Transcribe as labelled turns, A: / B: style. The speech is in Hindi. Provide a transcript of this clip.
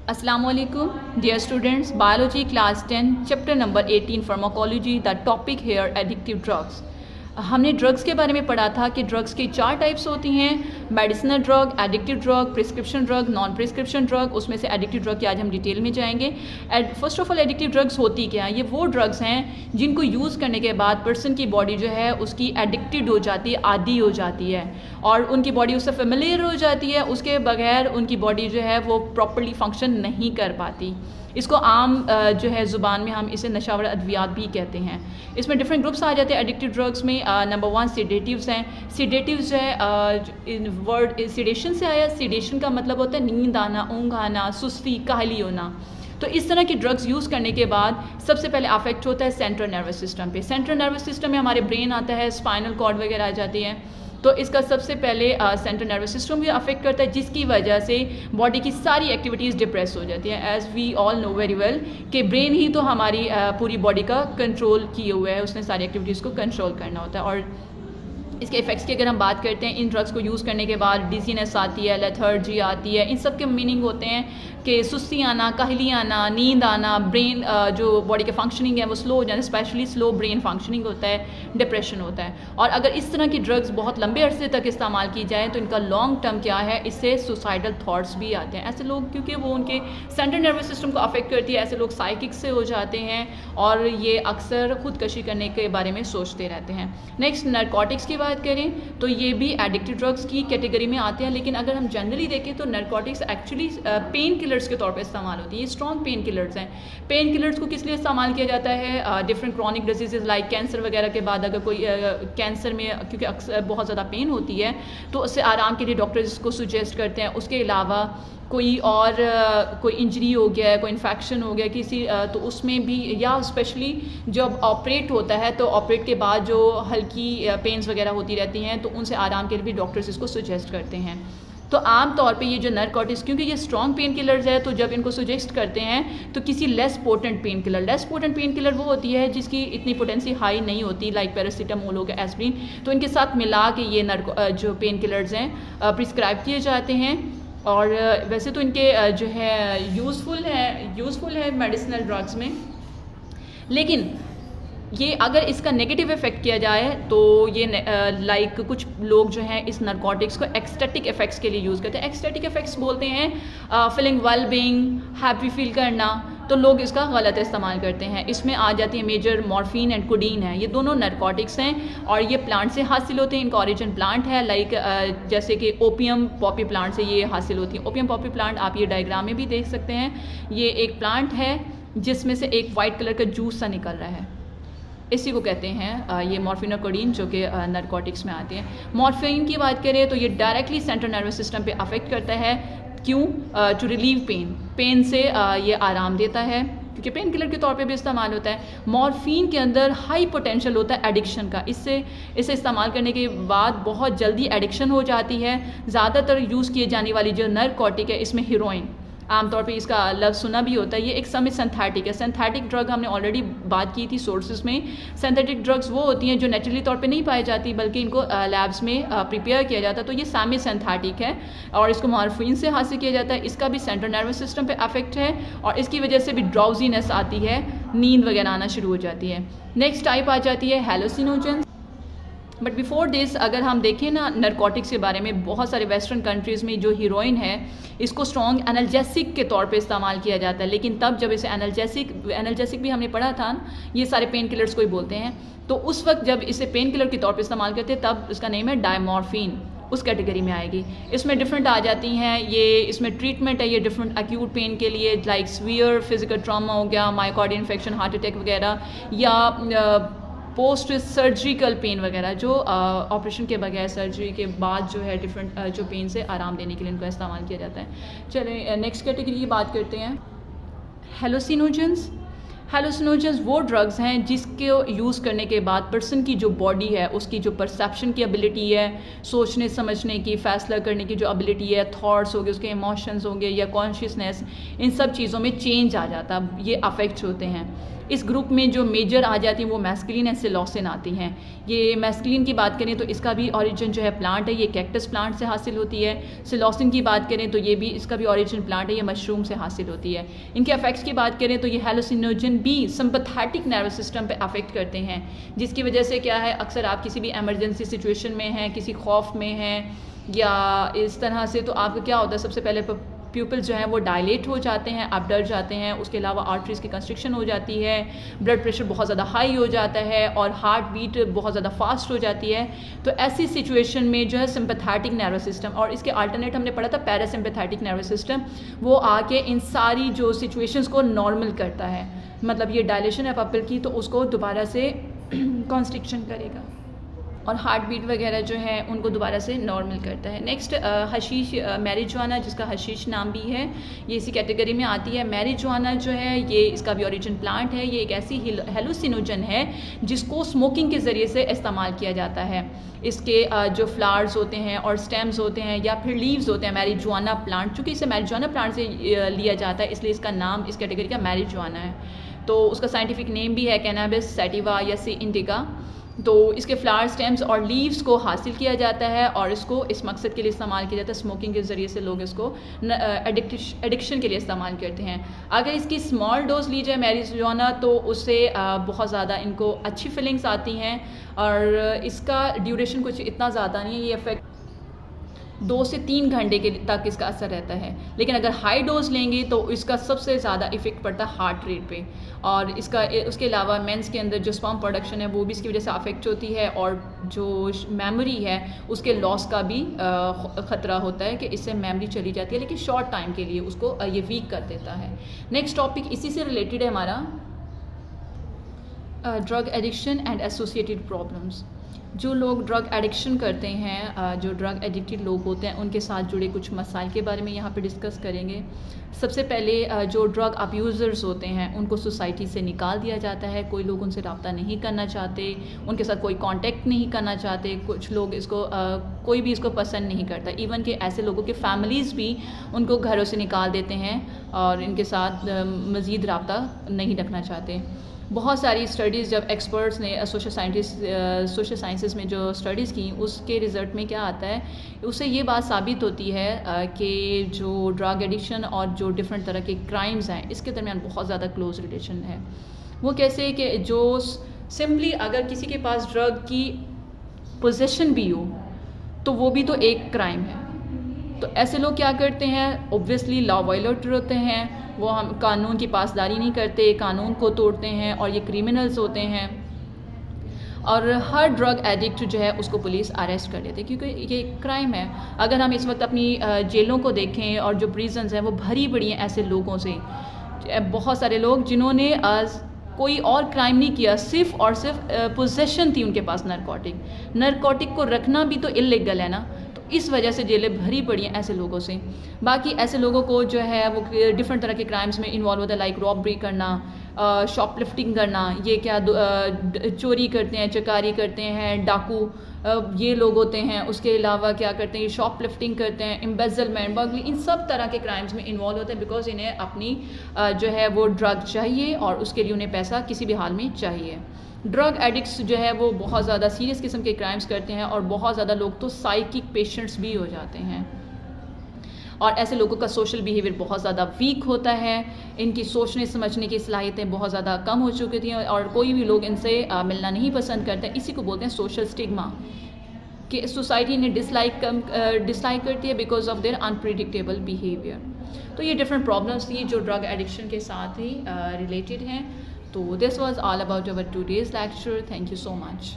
A: Assalamu alaikum, dear students. Biology class 10, chapter number 18, pharmacology. The topic here addictive drugs. हमने ड्रग्स के बारे में पढ़ा था कि ड्रग्स की 4 टाइप्स होती हैं, medicinal drug, addictive drug, prescription drug, non prescription drug. उसमें से एडिक्टिव ड्रग की आज हम डिटेल में जाएंगे। First of all addictive drugs होती क्या हैं? ये वो ड्रग्स हैं जिनको यूज़ करने के बाद पर्सन की बॉडी जो है उसकी एडिक्टेड हो जाती है, आदी हो जाती है और उनकी बॉडी उससे फेमिलियर हो जाती है। उसके बगैर उनकी बॉडी जो है वो प्रॉपर्ली फंक्शन नहीं कर पाती। इसको आम जो है ज़ुबान में हम इसे नशावर अद्वियात भी कहते हैं। इसमें डिफरेंट ग्रुप्स आ जाते हैं एडिक्टिव ड्रग्स में। नंबर 1 सीडेटिव्स हैं। सीडेटिव्स जो है वर्ड सीडेशन से आया। सीडेशन का मतलब होता है नींद आना, ऊँघ आना, सुस्ती, काहली होना। तो इस तरह की ड्रग्स यूज़ करने के बाद सबसे पहले अफेक्ट होता है सेंट्रल नर्वस सिस्टम पे। सेंट्रल नर्वस सिस्टम में हमारे ब्रेन आता है, स्पाइनल कॉर्ड वगैरह आ जाती हैं। तो इसका सबसे पहले सेंट्रल नर्वस सिस्टम भी अफेक्ट करता है, जिसकी वजह से बॉडी की सारी एक्टिविटीज़ डिप्रेस हो जाती हैं। As we all know very well कि ब्रेन ही तो हमारी पूरी बॉडी का कंट्रोल किए हुए है, उसने सारी एक्टिविटीज़ को कंट्रोल करना होता है। और इसके इफ़ेक्ट्स की अगर हम बात करते हैं, इन ड्रग्स को यूज़ करने के बाद डिजीनेस आती है, लेथर्जी आती है। इन सब के मीनिंग होते हैं कि सुस्ती आना, काहली आना, नींद आना, ब्रेन जो बॉडी के फंक्शनिंग है वो स्लो हो जाना, स्पेशली स्लो ब्रेन फंक्शनिंग होता है, डिप्रेशन होता है। और अगर इस तरह की ड्रग्स बहुत लंबे अरसे तक इस्तेमाल की जाए तो इनका लॉन्ग टर्म क्या है, इससे सुसाइडल थाट्स भी आते हैं। ऐसे लोग, क्योंकि वो उनके सेंट्रल नर्वस सिस्टम को अफेक्ट करती है, ऐसे लोग साइकिक से हो जाते हैं और ये अक्सर खुदकशी करने के बारे में सोचते रहते हैं। नेक्स्ट नरकोटिक्स की बात करें तो ये भी एडिक्टिव ड्रग्स की कैटेगरी में आते हैं। लेकिन अगर हम जनरली देखें तो नरकोटिक्स एक्चुअली पेन किलर्स के तौर पे इस्तेमाल होती है। ये स्ट्रॉन्ग पेन किलर्स हैं। पेन किलर्स को किस लिए इस्तेमाल किया जाता है? Different chronic disease like cancer वगैरह के बाद अगर कोई कैंसर में क्योंकि अक्सर बहुत ज़्यादा पेन होती है तो उससे आराम के लिए डॉक्टर्स इसको सुजेस्ट करते हैं। उसके अलावा कोई और कोई इंजरी हो गया है, कोई इन्फेक्शन हो गया किसी तो उसमें भी, या स्पेशली जब ऑपरेट होता है तो ऑपरेट के बाद जो हल्की पेन्स वगैरह होती रहती हैं तो उनसे आराम के लिए भी डॉक्टर्स इसको सजेस्ट करते हैं। तो आम तौर पे ये जो नरकोटिक्स, क्योंकि ये स्ट्रॉन्ग पेन किलर्स है, तो जब इनको सजेस्ट करते हैं तो किसी लेस पोटेंट पेन किलर वो होती है जिसकी इतनी पोटेंसी हाई नहीं होती, लाइक पैरासीटामोल हो गया, एस्प्रिन, तो इनके साथ मिला के ये जो पेन किलर्स हैं प्रिस्क्राइब किए जाते हैं। और वैसे तो इनके जो है यूज़फुल है मेडिसिनल ड्रग्स में। लेकिन ये अगर इसका नेगेटिव इफ़ेक्ट किया जाए तो ये लाइक कुछ लोग जो हैं इस नरकोटिक्स को एक्सटेटिक इफ़ेक्ट्स के लिए यूज़ करते हैं। एक्सटेटिक इफ़ेक्ट्स बोलते हैं feeling well being, happy feel करना, तो लोग इसका गलत इस्तेमाल करते हैं। इसमें आ जाती है मेजर मॉर्फिन एंड कोडीन है। ये दोनों नरकोटिक्स हैं और ये प्लांट से हासिल होते हैं। इनका ओरिजिन प्लांट है, लाइक जैसे कि ओपियम पॉपी प्लांट से ये हासिल होती है। ओपियम पॉपी प्लांट आप ये डायग्राम में भी देख सकते हैं। ये एक प्लांट है जिसमें से एक वाइट कलर का जूस सा निकल रहा है, इसी को कहते हैं ये मॉर्फिन और कोडीन, जो कि नरकोटिक्स में आते हैं। मॉर्फिन की बात करें तो ये डायरेक्टली सेंट्रल नर्वस सिस्टम पे अफेक्ट करता है। क्यों? टू रिलीव पेन से ये आराम देता है, क्योंकि पेन किलर के तौर पे भी इस्तेमाल होता है। मॉर्फिन के अंदर हाई पोटेंशियल होता है एडिक्शन का। इसे इस्तेमाल करने के बाद बहुत जल्दी एडिक्शन हो जाती है। ज़्यादातर यूज़ किए जाने वाली जो नरकोटिक है इसमें हीरोइन, आमतौर पे इसका लफ्ज़ सुना भी होता है। ये एक समय सिंथेटिक है। सिंथेटिक ड्रग हमने ऑलरेडी बात की थी सोर्सेज में। सिंथेटिक ड्रग्स वो होती हैं जो नेचुरली तौर पे नहीं पाई जाती, बल्कि इनको लैब्स में प्रिपेयर किया जाता है। तो ये सेमी सिंथेटिक है और इसको मॉर्फिन से हासिल किया जाता है। इसका भी सेंट्रल नर्वस सिस्टम पे अफेक्ट है और इसकी वजह से भी ड्राउजीनेस आती है, नींद वगैरह आना शुरू हो जाती है। नेक्स्ट टाइप आ जाती है हेलोसिनोजेंस। बट बिफोर दिस अगर हम देखें ना नरकोटिक्स के बारे में, बहुत सारे वेस्टर्न कंट्रीज़ में जो हीरोइन है इसको स्ट्रॉन्ग एनाल्जेसिक के तौर पे इस्तेमाल किया जाता है। लेकिन तब जब इसे एनाल्जेसिक भी हमने पढ़ा था, ये सारे पेन किलर्स को ही बोलते हैं, तो उस वक्त जब इसे पेन किलर के तौर पे इस्तेमाल करते हैं तब इसका नेम है डायमॉर्फिन, उस कैटेगरी में आएगी। इसमें डिफरेंट आ जाती हैं। ये इसमें ट्रीटमेंट है ये डिफरेंट एक्यूट पेन के लिए, लाइक सीवियर फिजिकल ट्रॉमा हो गया, मायोकार्डियल इन्फेक्शन, हार्ट अटैक वगैरह, या पोस्ट सर्जिकल पेन वगैरह, जो ऑपरेशन के बगैर सर्जरी के बाद जो है डिफरेंट जो पेन से आराम देने के लिए इनका इस्तेमाल किया जाता है। चलें नेक्स्ट कैटेगरी की बात करते हैं, हेलोसिनोजेंस। हेलुसिनोजेंस वो ड्रग्स हैं जिसके यूज़ करने के बाद पर्सन की जो बॉडी है उसकी जो परसेप्शन की एबिलिटी है, सोचने समझने की, फ़ैसला करने की जो एबिलिटी है, थॉट्स हो गए, उसके इमोशंस हो गए या कॉन्शियसनेस, इन सब चीज़ों में चेंज आ जाता है, ये अफेक्ट होते हैं। इस ग्रुप में जो मेजर आ जाती हैं वो मैस्कुलिन एंड सिलोसिन आती हैं। ये मैस्कुलिन की बात करें तो इसका भी ओरिजिन जो है प्लांट है, ये कैक्टस प्लांट से हासिल होती है। सिलोसिन की बात करें तो ये भी इसका भी ओरिजिन प्लांट है, ये मशरूम से हासिल होती है। इनके इफेक्ट्स की बात करें तो ये हेलुसिनोजन भी सिंपैथेटिक नर्वस सिस्टम पे अफेक्ट करते हैं, जिसकी वजह से क्या है, अक्सर आप किसी भी एमरजेंसी सिचुएशन में हैं, किसी खौफ में हैं या इस तरह से, तो आपका क्या होता है, सबसे पहले प्यूपल्स जो हैं वो डायलेट हो जाते हैं, आप डर जाते हैं। उसके अलावा आर्टरीज़ की कंस्ट्रिक्शन हो जाती है, ब्लड प्रेशर बहुत ज़्यादा हाई हो जाता है और हार्ट बीट बहुत ज़्यादा फास्ट हो जाती है। तो ऐसी सिचुएशन में जो है सिंपैथेटिक नर्वस सिस्टम, और इसके अल्टरनेट हमने पढ़ा था पैरासिम्पैथेटिक नर्वस सिस्टम, वो आके इन सारी जो सिचुएशंस को नॉर्मल करता है। मतलब ये डायलेशन है पपिल की, तो उसको दोबारा से कंस्ट्रिक्शन करेगा और हार्ट बीट वगैरह जो है उनको दोबारा से नॉर्मल करता है। नेक्स्ट हशीश, मैरिजुआना, जिसका हशीश नाम भी है, ये इसी कैटेगरी में आती है। मैरिजुआना जो है ये इसका भी ओरिजिन प्लांट है, ये एक ऐसी हेलुसिनोजन है जिसको स्मोकिंग के ज़रिए से इस्तेमाल किया जाता है। इसके जो फ्लावर्स होते हैं और स्टेम्स होते हैं या फिर लीव्स होते हैं मैरिजुआना प्लांट, चूँकि इसे मैरिजुआना प्लांट से लिया जाता है इसलिए इसका नाम इस कैटेगरी का मैरिजुआना है। तो उसका साइंटिफिक नेम भी है कैनाबिस सैटिवा या सी इंडिका। तो इसके फ्लावर, स्टेम्स और लीव्स को हासिल किया जाता है और इसको इस मकसद के लिए इस्तेमाल किया जाता है। स्मोकिंग के ज़रिए से लोग इसको एडिक्शन के लिए इस्तेमाल करते हैं। अगर इसकी स्मॉल डोज ली जाए मैरिजुआना तो उससे बहुत ज़्यादा इनको अच्छी फीलिंग्स आती हैं और इसका ड्यूरेशन कुछ इतना ज़्यादा नहीं है, ये इफेक्ट 2 से 3 घंटे के तक इसका असर रहता है। लेकिन अगर हाई डोज लेंगे तो इसका सबसे ज़्यादा इफ़ेक्ट पड़ता है हार्ट रेट पे, और इसका उसके अलावा मेंस के अंदर जो स्पर्म प्रोडक्शन है वो भी इसकी वजह से अफेक्ट होती है, और जो मेमोरी है उसके लॉस का भी ख़तरा होता है कि इससे मेमोरी चली जाती है, लेकिन शॉर्ट टाइम के लिए उसको ये वीक कर देता है। नेक्स्ट टॉपिक इसी से रिलेटेड है हमारा, drug addiction and associated problems. जो लोग ड्रग एडिक्शन करते हैं, जो ड्रग एडिक्टेड लोग होते हैं, उनके साथ जुड़े कुछ मसाइल के बारे में यहाँ पे डिस्कस करेंगे। सबसे पहले जो ड्रग अब्यूज़र्स होते हैं उनको सोसाइटी से निकाल दिया जाता है, कोई लोग उनसे रब्ता नहीं करना चाहते, उनके साथ कोई कांटेक्ट नहीं करना चाहते। कुछ लोग इसको कोई भी इसको पसंद नहीं करता, इवन कि ऐसे लोगों के फैमिलीज़ भी उनको घरों से निकाल देते हैं और इनके साथ मज़ीद रब्ता नहीं रखना चाहते। बहुत सारी स्टडीज़ जब एक्सपर्ट्स ने सोशल साइंसेस में जो स्टडीज़ की, उसके रिज़ल्ट में क्या आता है, उससे ये बात साबित होती है कि जो ड्रग एडिक्शन और जो डिफरेंट तरह के क्राइम्स हैं इसके दरमियान बहुत ज़्यादा क्लोज रिलेशन है। वो कैसे कि जो सिंपली अगर किसी के पास ड्रग की पोजेशन भी हो तो वो भी तो एक क्राइम है। तो ऐसे लोग क्या करते हैं, ऑब्वियसली लॉ वायलेटर होते हैं, वो हम कानून की पासदारी नहीं करते, कानून को तोड़ते हैं और ये क्रिमिनल्स होते हैं। और हर ड्रग एडिक्ट जो है उसको पुलिस अरेस्ट कर लेती है क्योंकि ये क्राइम है। अगर हम इस वक्त अपनी जेलों को देखें और जो प्रिजन्स हैं वो भरी पड़ी हैं ऐसे लोगों से, बहुत सारे लोग जिन्होंने कोई और क्राइम नहीं किया, सिर्फ और सिर्फ पोजेशन थी उनके पास नरकोटिक को रखना भी तो इल्लीगल है ना, तो इस वजह से जेलें भरी पड़ी हैं ऐसे लोगों से। बाकी ऐसे लोगों को जो है वो डिफरेंट तरह के क्राइम्स में इन्वॉल्व होता है, लाइक रॉबरी करना, शॉपलिफ्टिंग करना, ये क्या चोरी करते हैं, चकारी करते हैं, डाकू ये लोग होते हैं। उसके अलावा क्या करते हैं, ये शॉपलिफ्टिंग करते हैं, एम्बेजलमेंट, बर्गली, इन सब तरह के क्राइम्स में इन्वॉल्व होते हैं बिकॉज इन्हें अपनी जो है वो ड्रग चाहिए और उसके लिए उन्हें पैसा किसी भी हाल में चाहिए। ड्रग एडिक्ट्स जो है वो बहुत ज़्यादा सीरियस किस्म के क्राइम्स करते हैं और बहुत ज़्यादा लोग तो साइकिक पेशेंट्स भी हो जाते हैं, और ऐसे लोगों का सोशल बिहेवियर बहुत ज़्यादा वीक होता है, इनकी सोचने समझने की सलाहियतें बहुत ज़्यादा कम हो चुकी थी और कोई भी लोग इनसे मिलना नहीं पसंद करते। इसी को बोलते हैं सोशल स्टिग्मा, कि सोसाइटी इन्हें डिसलाइक करती है because of their unpredictable behaviour. तो ये डिफरेंट प्रॉब्लम्स थी जो ड्रग एडिक्शन के साथ ही रिलेटेड हैं। तो this was all about our today's lecture. Thank you so much.